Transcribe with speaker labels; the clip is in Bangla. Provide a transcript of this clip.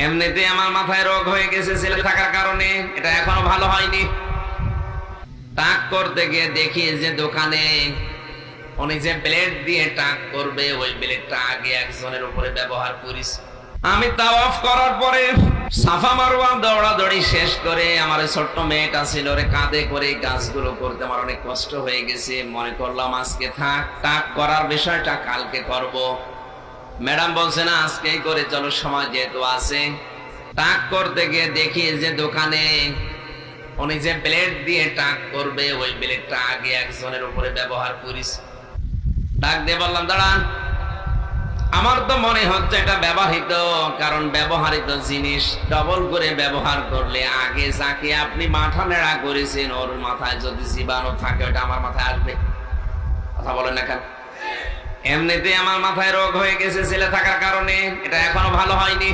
Speaker 1: এমনিতে আমার মাথায় রোগ হয়ে গেছে ছেলে থাকার কারণে, এটা এখনো ভালো হয়নি। টাক করতে গিয়ে দেখি যে দোকানে উনি যে ব্লেড দিয়ে টাক করবে ওই ব্লেডটা আগে একজনের উপরে ব্যবহার করিস। আমি তাওয়াফ করার পরে সাফা মারওয়া দৌড়াদৌড়ি শেষ করে আমার ওই ছোট্ট মেয়েটা ছিল ওরে কাঁধে করে এই কাজগুলো করতে আমার অনেক কষ্ট হয়ে গেছে। মনে করলাম আজকে থাক, টাক করার বিষয়টা কালকে করব। ম্যাডাম বলছে না আজকেই করে চলো, সময় যেহেতু আছে। টাক করতে গিয়ে দেখি যে দোকানে উনি যে ব্লেড দিয়ে টাক করবে ওই ব্লেডটা আগে একজনের উপরে ব্যবহার করিস। ডাক দিয়ে বললাম দাঁড়ান, আমার তো মনে হচ্ছে এটা ব্যবহৃত, কারণ ব্যবহৃত জিনিস ডবল করে ব্যবহার করলে আগে যাকে আপনি মাথা নেড়া করেছেন ওর মাথায় যদি জীবাণু থাকে ওটা আমার মাথায় আসবে। কথা বলেন না কেন? এমনিতে আমার মাথায় রোগ হয়ে গেছে ছেলে থাকার কারণে, এটা এখনো ভালো হয়নি।